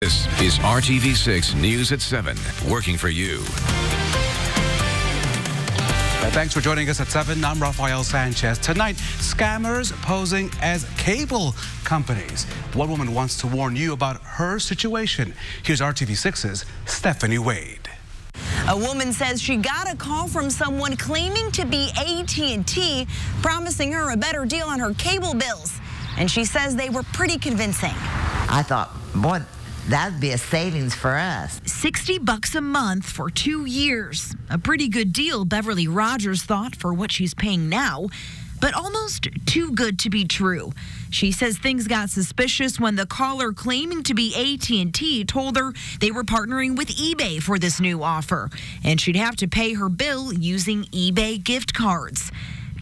This is RTV6 News at 7, working for you. Thanks for joining us at 7. I'm Rafael Sanchez. Tonight, scammers posing as cable companies. One woman wants to warn you about her situation. Here's RTV6's Stephanie Wade. A woman says she got a call from someone claiming to be AT&T, promising her a better deal on her cable bills. And she says they were pretty convincing. I thought, boy, that'd be a savings for us. $60 a month for 2 years. A pretty good deal, Beverly Rogers thought, for what she's paying now, but almost too good to be true. She says things got suspicious when the caller claiming to be AT&T told her they were partnering with eBay for this new offer, and she'd have to pay her bill using eBay gift cards.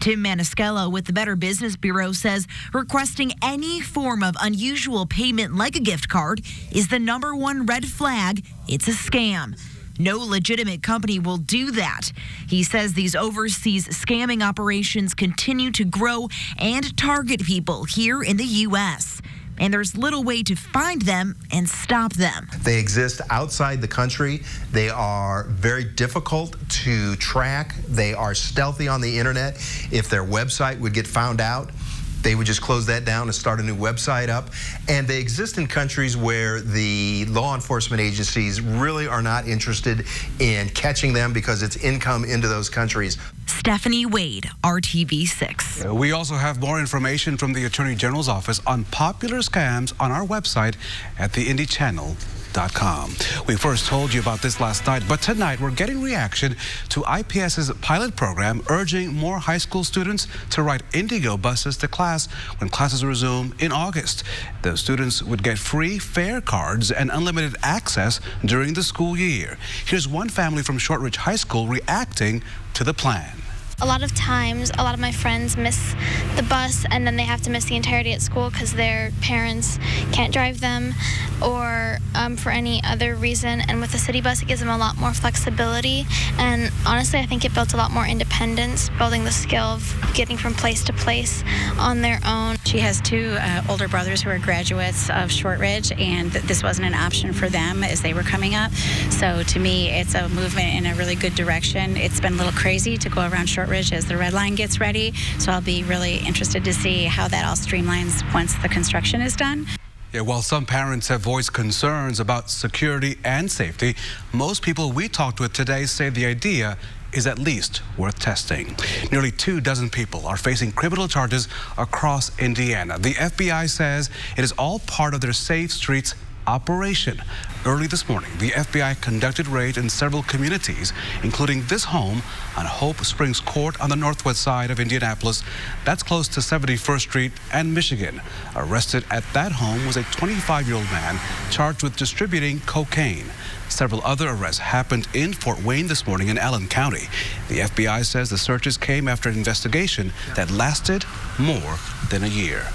Tim Maniscalco with the Better Business Bureau says requesting any form of unusual payment like a gift card is the #1 red flag. It's a scam. No legitimate company will do that. He says these overseas scamming operations continue to grow and target people here in the U.S., and there's little way to find them and stop them. They exist outside the country. They are very difficult to track. They are stealthy on the internet. If their website would get found out, they would just close that down and start a new website up. And they exist in countries where the law enforcement agencies really are not interested in catching them because it's income into those countries. Stephanie Wade, RTV6. We also have more information from the Attorney General's office on popular scams on our website at theindychannel.com. We first told you about this last night, but tonight we're getting reaction to IPS's pilot program urging more high school students to ride Indigo buses to class when classes resume in August. The students would get free fare cards and unlimited access during the school year. Here's one family from Shortridge High School reacting to the plan. A lot of times, a lot of my friends miss the bus and then they have to miss the entirety at school because their parents can't drive them or for any other reason. And with the city bus, it gives them a lot more flexibility. And honestly, I think it builds a lot more independence, building the skill of getting from place to place on their own. She has two older brothers who are graduates of Shortridge, and this wasn't an option for them as they were coming up. So to me, it's a movement in a really good direction. It's been a little crazy to go around Shortridge as the red line gets ready, so I'll be really interested to see how that all streamlines once the construction is done. Yeah, while some parents have voiced concerns about security and safety, most people we talked with today say the idea is at least worth testing. Nearly 24 people are facing criminal charges across Indiana. The FBI says it is all part of their Safe Streets operation. Early this morning, the FBI conducted raids in several communities, including this home on Hope Springs Court on the northwest side of Indianapolis. That's close to 71st Street and Michigan. Arrested at that home was a 25-year-old man charged with distributing cocaine. Several other arrests happened in Fort Wayne this morning in Allen County. The FBI says the searches came after an investigation that lasted more than a year.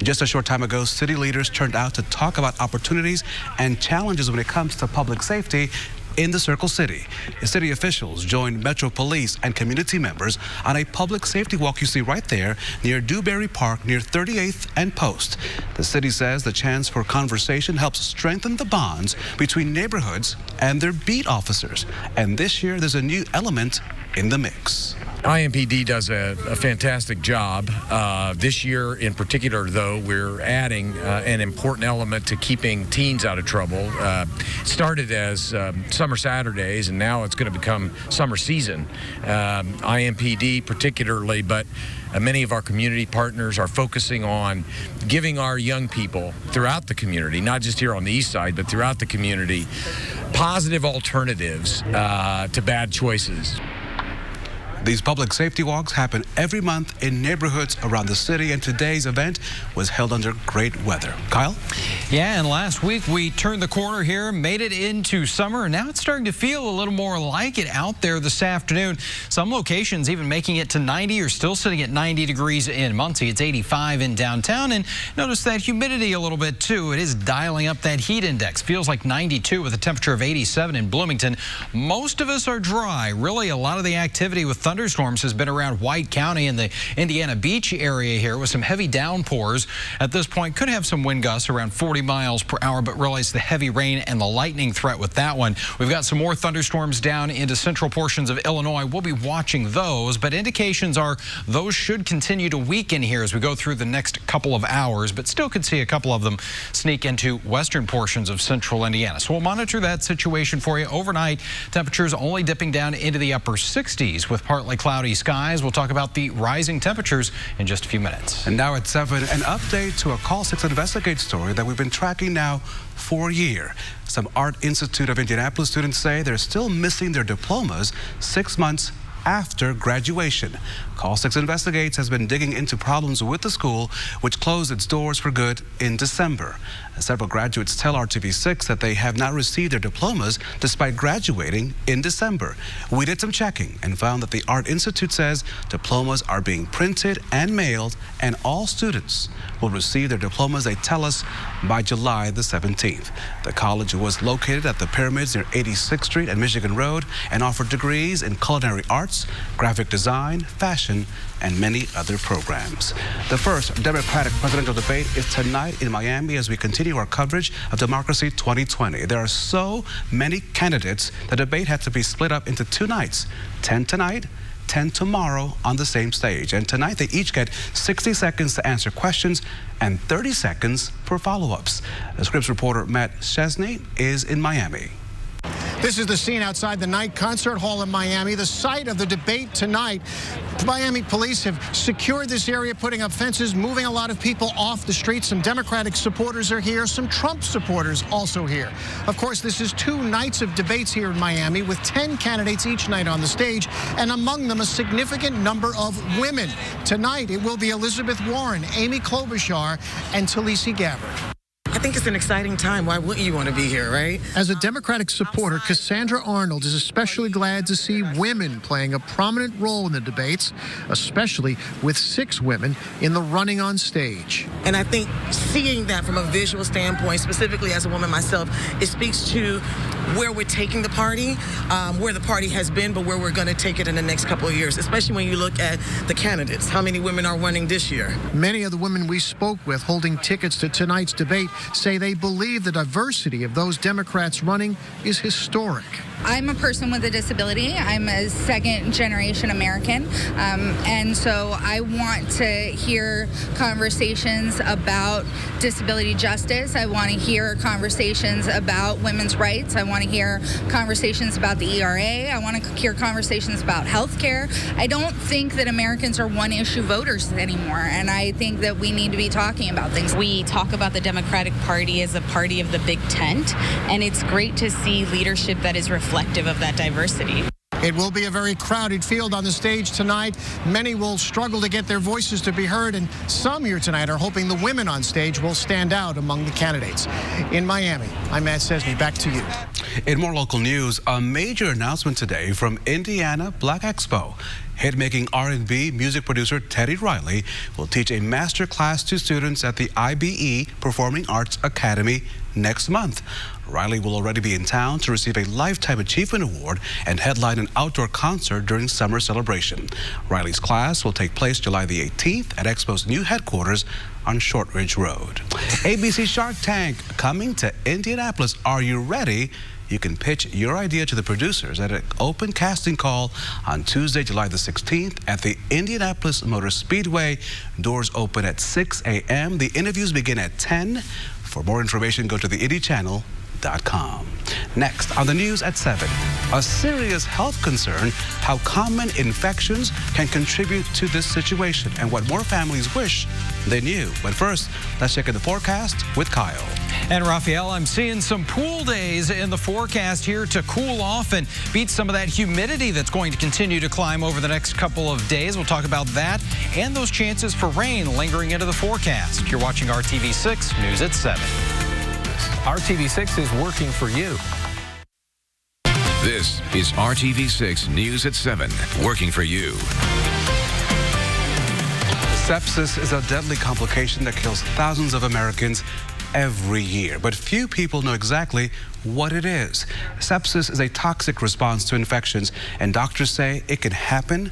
Just a short time ago, city leaders turned out to talk about opportunities and challenges when it comes to public safety in the Circle City. City officials joined Metro Police and community members on a public safety walk you see right there near Dewberry Park near 38th and Post. The city says the chance for conversation helps strengthen the bonds between neighborhoods and their beat officers. And this year there's a new element in the mix. IMPD does a fantastic job. This year in particular, though, we're adding an important element to keeping teens out of trouble. Started as summer Saturdays, and now it's going to become summer season. IMPD particularly, but many of our community partners are focusing on giving our young people throughout the community, not just here on the east side, but throughout the community, positive alternatives to bad choices. These public safety walks happen every month in neighborhoods around the city, and today's event was held under great weather. Kyle? Yeah, and last week we turned the corner here, made it into summer, and now it's starting to feel a little more like it out there this afternoon. Some locations even making it to 90 or still sitting at 90 degrees in Muncie. It's 85 in downtown, and notice that humidity a little bit too. It is dialing up that heat index. Feels like 92 with a temperature of 87 in Bloomington. Most of us are dry. Really, a lot of the activity with thunderstorms has been around White County and the Indiana Beach area here with some heavy downpours. At this point, could have some wind gusts around 40 miles per hour, but realize the heavy rain and the lightning threat with that one. We've got some more thunderstorms down into central portions of Illinois. We'll be watching those, but indications are those should continue to weaken here as we go through the next couple of hours, but still could see a couple of them sneak into western portions of central Indiana. So we'll monitor that situation for you overnight. Temperatures only dipping down into the upper 60s with partly cloudy skies. We'll talk about the rising temperatures in just a few minutes. And now at 7, an update to a Call 6 Investigate story that we've been tracking now for a year. Some Art Institute of Indianapolis students say they're still missing their diplomas 6 months after graduation. Call 6 Investigates has been digging into problems with the school, which closed its doors for good in December. Several graduates tell RTV6 that they have not received their diplomas despite graduating in December. We did some checking and found that the Art Institute says diplomas are being printed and mailed, and all students will receive their diplomas, they tell us, by July the 17th. The college was located at the Pyramids near 86th Street and Michigan Road and offered degrees in culinary arts, graphic design, fashion, and many other programs. The first Democratic presidential debate is tonight in Miami as we continue our coverage of Democracy 2020. There are so many candidates, the debate had to be split up into 2 nights, 10 tonight, 10 tomorrow on the same stage. And tonight they each get 60 seconds to answer questions and 30 seconds for follow-ups. The Scripps reporter Matt Chesney is in Miami. This is the scene outside the Night Concert Hall in Miami, the site of the debate tonight. Miami police have secured this area, putting up fences, moving a lot of people off the street. Some Democratic supporters are here, some Trump supporters also here. Of course, this is 2 nights of debates here in Miami with 10 candidates each night on the stage, and among them a significant number of women. Tonight, it will be Elizabeth Warren, Amy Klobuchar, and Tulsi Gabbard. I think it's an exciting time. Why wouldn't you want to be here, right? As a Democratic supporter, Cassandra Arnold is especially glad to see women playing a prominent role in the debates, especially with 6 women in the running on stage. And I think seeing that from a visual standpoint, specifically as a woman myself, it speaks to where we're taking the party, where the party has been, but where we're going to take it in the next couple of years, especially when you look at the candidates. How many women are running this year? Many of the women we spoke with holding tickets to tonight's debate say they believe the diversity of those Democrats running is historic. I'm a person with a disability. I'm a second-generation American, and so I want to hear conversations about disability justice. I want to hear conversations about women's rights. I want to hear conversations about the ERA. I want to hear conversations about health care. I don't think that Americans are one-issue voters anymore, and I think that we need to be talking about things. We talk about the Democratic Party as a party of the big tent, and it's great to see leadership that is reflective of that diversity. It will be a very crowded field on the stage tonight. Many will struggle to get their voices to be heard, and some here tonight are hoping the women on stage will stand out among the candidates. In Miami, I'm Matt Chesney. Back to you. In more local news, a major announcement today from Indiana Black Expo. Hit-making R&B music producer Teddy Riley will teach a master class to students at the IBE Performing Arts Academy next month. Riley will already be in town to receive a Lifetime Achievement Award and headline an outdoor concert during summer celebration. Riley's class will take place July the 18th at Expo's new headquarters on Shortridge Road. ABC Shark Tank coming to Indianapolis. Are you ready? You can pitch your idea to the producers at an open casting call on Tuesday, July the 16th at the Indianapolis Motor Speedway. Doors open at 6 a.m. The interviews begin at 10. For more information, go to theindychannel.com. Next on the news at 7, a serious health concern, how common infections can contribute to this situation and what more families wish they knew. But first, let's check in the forecast with Kyle. And Raphael, I'm seeing some pool days in the forecast here to cool off and beat some of that humidity that's going to continue to climb over the next couple of days. We'll talk about that and those chances for rain lingering into the forecast. You're watching RTV6 News at 7. RTV6 is working for you. This is RTV6 News at 7, working for you. Sepsis is a deadly complication that kills thousands of Americans every year, but few people know exactly what it is. Sepsis is a toxic response to infections, and doctors say it can happen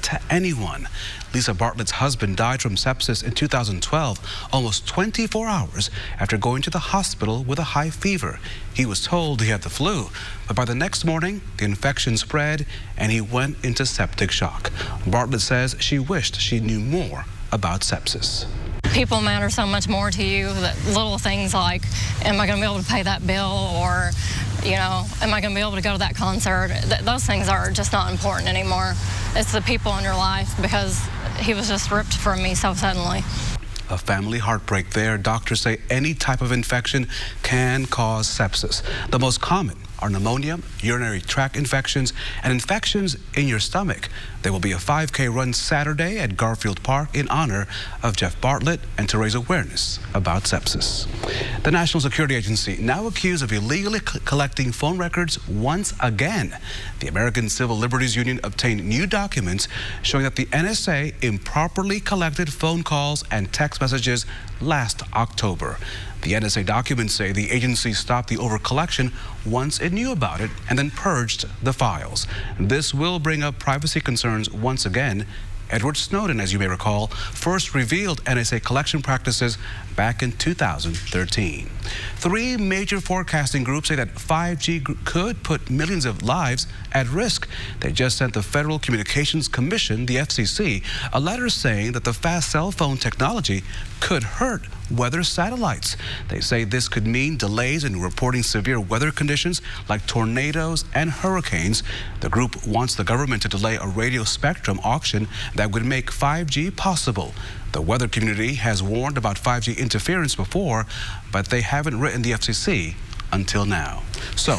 to anyone. Lisa Bartlett's husband died from sepsis in 2012, almost 24 hours after going to the hospital with a high fever. He was told he had the flu, but by the next morning, the infection spread and he went into septic shock. Bartlett says she wished she knew more about sepsis. People matter so much more to you, that little things like, am I going to be able to pay that bill, or, you know, am I going to be able to go to that concert? Those things are just not important anymore. It's the people in your life, because he was just ripped from me so suddenly. A family heartbreak there. Doctors say any type of infection can cause sepsis. The most common are pneumonia, urinary tract infections, and infections in your stomach. There will be a 5K run Saturday at Garfield Park in honor of Jeff Bartlett and to raise awareness about sepsis. The National Security Agency now accused of illegally collecting phone records once again. The American Civil Liberties Union obtained new documents showing that the NSA improperly collected phone calls and text messages last October. The NSA documents say the agency stopped the overcollection once it knew about it and then purged the files. This will bring up privacy concerns once again. Edward Snowden, as you may recall, first revealed NSA collection practices back in 2013. Three major forecasting groups say that 5G could put millions of lives at risk. They just sent the Federal Communications Commission, the FCC, a letter saying that the fast cell phone technology could hurt weather satellites. They say this could mean delays in reporting severe weather conditions like tornadoes and hurricanes. The group wants the government to delay a radio spectrum auction that would make 5G possible. The weather community has warned about 5G interference before, but they haven't written the FCC until now. So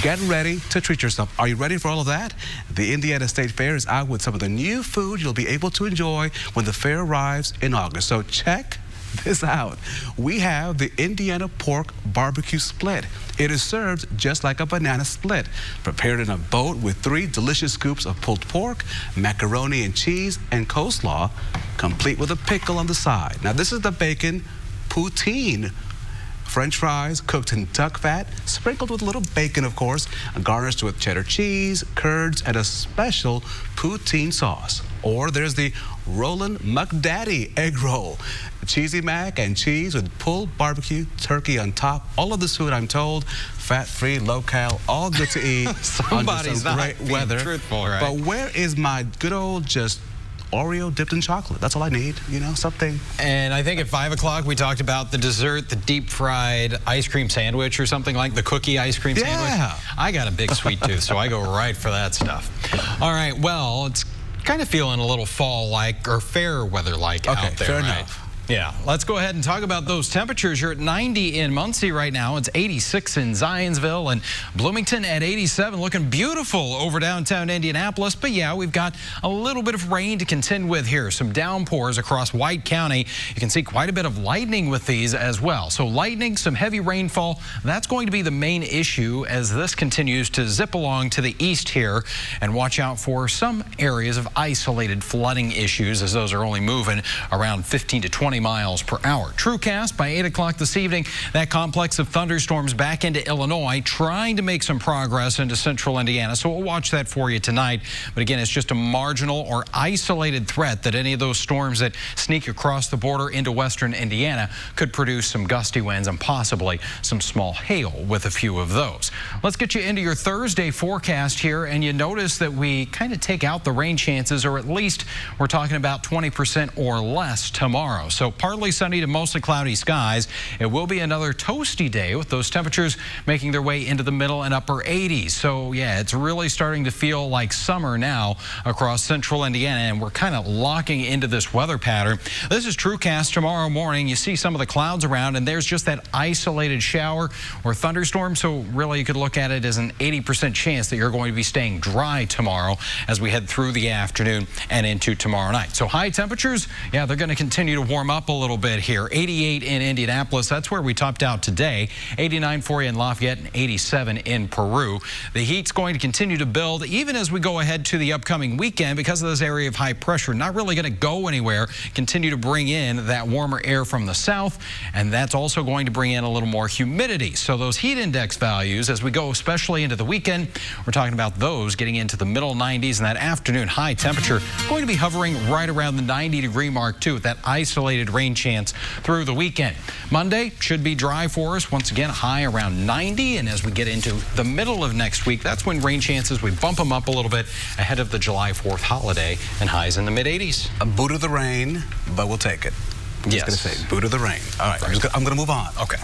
get ready to treat yourself. Are you ready for all of that? The Indiana State Fair is out with some of the new food you'll be able to enjoy when the fair arrives in August. So check this out. We have the Indiana pork barbecue split. It is served just like a banana split, prepared in a boat with 3 delicious scoops of pulled pork, macaroni and cheese, and coleslaw, complete with a pickle on the side. Now this is the bacon poutine. French fries cooked in duck fat, sprinkled with a little bacon, of course, garnished with cheddar cheese, curds, and a special poutine sauce. Or there's the Rollin' McDaddy egg roll. Cheesy mac and cheese with pulled barbecue turkey on top. All of this food, I'm told, fat-free, low-cal, all good to eat. Somebody's under some not great weather. Truthful, right? But where is my good old just Oreo dipped in chocolate? That's all I need, you know, something. And I think at 5 o'clock we talked about the dessert, the deep fried ice cream sandwich or something like the cookie ice cream sandwich. I got a big sweet tooth, so I go right for that stuff. All right, well, it's kind of feeling a little fall-like or fair weather-like out there. Fair right? enough. Yeah, let's go ahead and talk about those temperatures. You're at 90 in Muncie right now. It's 86 in Zionsville and Bloomington at 87. Looking beautiful over downtown Indianapolis. But yeah, we've got a little bit of rain to contend with here. Some downpours across White County. You can see quite a bit of lightning with these as well. So lightning, some heavy rainfall. That's going to be the main issue as this continues to zip along to the east here. And watch out for some areas of isolated flooding issues as those are only moving around 15 to 20 miles per hour. TrueCast by 8 o'clock this evening. That complex of thunderstorms back into Illinois, trying to make some progress into central Indiana. So we'll watch that for you tonight. But again, it's just a marginal or isolated threat that any of those storms that sneak across the border into western Indiana could produce some gusty winds and possibly some small hail with a few of those. Let's get you into your Thursday forecast here, and you notice that we kind of take out the rain chances, or at least we're talking about 20% or less tomorrow. So partly sunny to mostly cloudy skies. It will be another toasty day with those temperatures making their way into the middle and upper 80s. So yeah, it's really starting to feel like summer now across central Indiana, and we're kind of locking into this weather pattern. This is TrueCast tomorrow morning. You see some of the clouds around, and there's just that isolated shower or thunderstorm. So really you could look at it as an 80% chance that you're going to be staying dry tomorrow as we head through the afternoon and into tomorrow night. So high temperatures, yeah, they're going to continue to warm warm up a little bit here. 88 in Indianapolis. That's where we topped out today. 89 for you in Lafayette and 87 in Peru. The heat's going to continue to build even as we go ahead to the upcoming weekend because of this area of high pressure. Not really going to go anywhere. Continue to bring in that warmer air from the south, and that's also going to bring in a little more humidity. So those heat index values as we go especially into the weekend, we're talking about those getting into the middle 90s, and that afternoon high temperature going to be hovering right around the 90-degree mark too, with that isolated rain chance through the weekend. Monday should be dry for us. Once again, high around 90, and as we get into the middle of next week, that's when rain chances, we bump them up a little bit ahead of the July 4th holiday, and highs in the mid-80s. A boot of the rain, but we'll take it. I'm just going to say, boot of the rain. All right, I'm going to move on. Okay.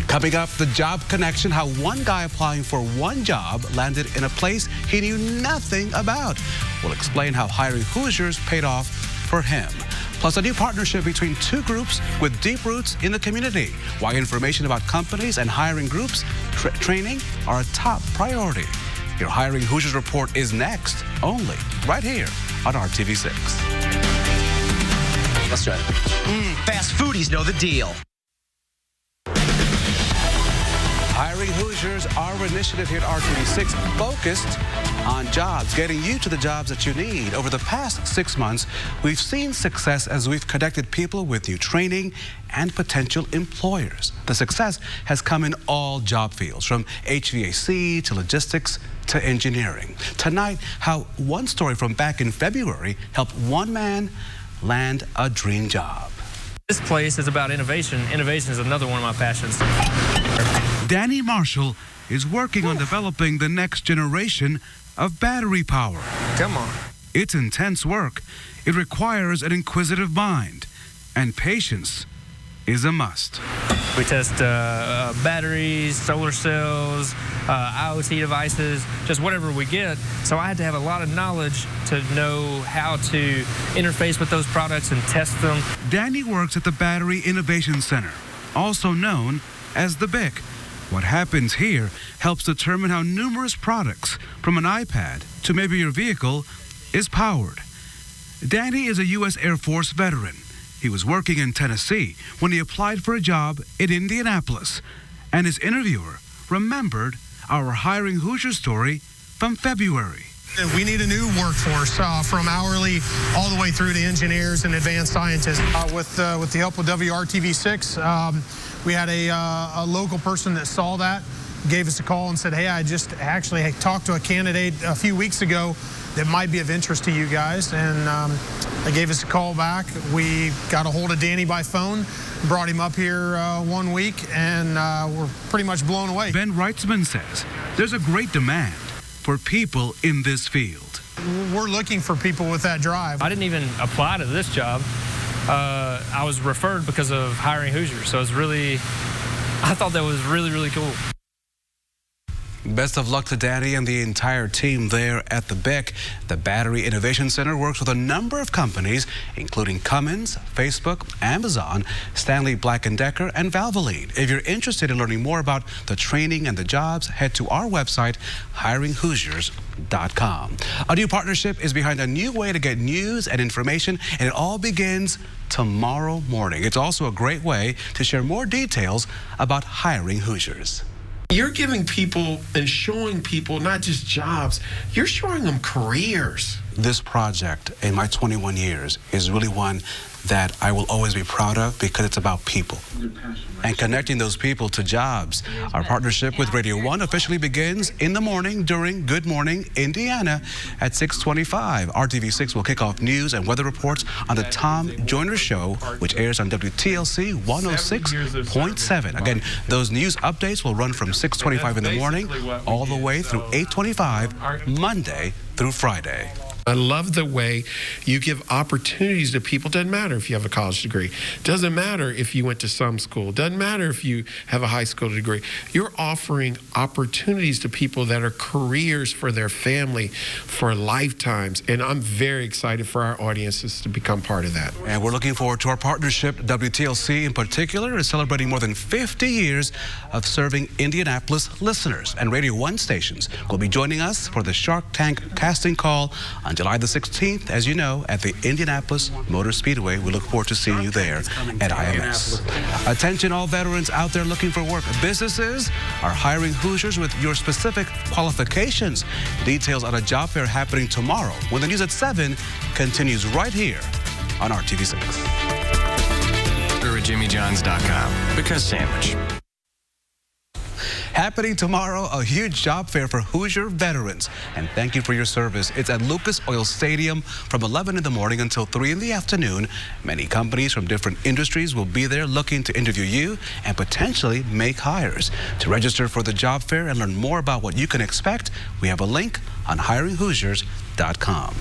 Coming up, the job connection, how one guy applying for one job landed in a place he knew nothing about. We'll explain how hiring Hoosiers paid off for him. Plus, a new partnership between two groups with deep roots in the community. Why information about companies and hiring groups training are a top priority. Your Hiring Hoosiers report is next, only right here on RTV6. Let's try it. Fast foodies know the deal. Hiring Hoosiers, our initiative here at RTV6, focused on jobs, getting you to the jobs that you need. Over the past 6 months, we've seen success as we've connected people with new training and potential employers. The success has come in all job fields, from HVAC to logistics to engineering. Tonight, how one story from back in February helped one man land a dream job. This place is about innovation. Innovation is another one of my passions. Danny Marshall is working on developing the next generation of battery power. Come on. It's intense work. It requires an inquisitive mind, and patience is a must. We test batteries, solar cells, IoT devices, just whatever we get. So I had to have a lot of knowledge to know how to interface with those products and test them. Danny works at the Battery Innovation Center, also known as the BIC. What happens here helps determine how numerous products, from an iPad to maybe your vehicle, is powered. Danny is a U.S. Air Force veteran. He was working in Tennessee when he applied for a job in Indianapolis, and his interviewer remembered our Hiring Hoosiers story from February. We need a new workforce from hourly all the way through to engineers and advanced scientists. With the help of RTV6, we had a local person that saw that, gave us a call and said, hey, I just actually talked to a candidate a few weeks ago that might be of interest to you guys, and they gave us a call back. We got a hold of Danny by phone, brought him up here 1 week, and we're pretty much blown away. Ben Reitzman says there's a great demand for people in this field. We're looking for people with that drive. I didn't even apply to this job. I was referred because of Hiring Hoosiers, so I thought that was really, really cool. Best of luck to Danny and the entire team there at the BIC. The Battery Innovation Center works with a number of companies, including Cummins, Facebook, Amazon, Stanley Black & Decker, and Valvoline. If you're interested in learning more about the training and the jobs, head to our website, hiringhoosiers.com. A new partnership is behind a new way to get news and information, and it all begins tomorrow morning. It's also a great way to share more details about Hiring Hoosiers. You're giving people and showing people not just jobs, you're showing them careers. This project in my 21 years is really one that I will always be proud of because it's about people and connecting those people to jobs. Our partnership with Radio 1 officially begins in the morning during Good Morning Indiana at 6:25. RTV6 will kick off news and weather reports on the Tom Joyner Show, which airs on WTLC 106.7. Again, those news updates will run from 6:25 in the morning all the way through 8:25 Monday through Friday. I love the way you give opportunities to people. Doesn't matter if you have a college degree. Doesn't matter if you went to some school. Doesn't matter if you have a high school degree. You're offering opportunities to people that are careers for their family, for lifetimes. And I'm very excited for our audiences to become part of that. And we're looking forward to our partnership. WTLC in particular is celebrating more than 50 years of serving Indianapolis listeners. And Radio 1 stations will be joining us for the Shark Tank casting call on on July the 16th, as you know, at the Indianapolis Motor Speedway. We look forward to seeing you there at IMS. Attention all veterans out there looking for work. Businesses are hiring Hoosiers with your specific qualifications. Details on a job fair happening tomorrow when the news at 7 continues right here on RTV6. Or at jimmyjohns.com, because sandwich. Happening tomorrow, a huge job fair for Hoosier veterans. And thank you for your service. It's at Lucas Oil Stadium from 11 in the morning until 3 in the afternoon. Many companies from different industries will be there looking to interview you and potentially make hires. To register for the job fair and learn more about what you can expect, we have a link on hiringhoosiers.com.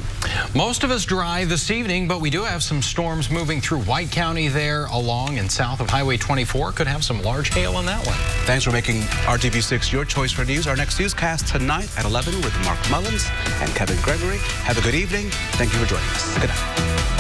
Most of us dry this evening, but we do have some storms moving through White County there along and south of Highway 24. Could have some large hail on that one. Thanks for making RTV6 your choice for news. Our next newscast tonight at 11 with Mark Mullins and Kevin Gregory. Have a good evening. Thank you for joining us. Good night.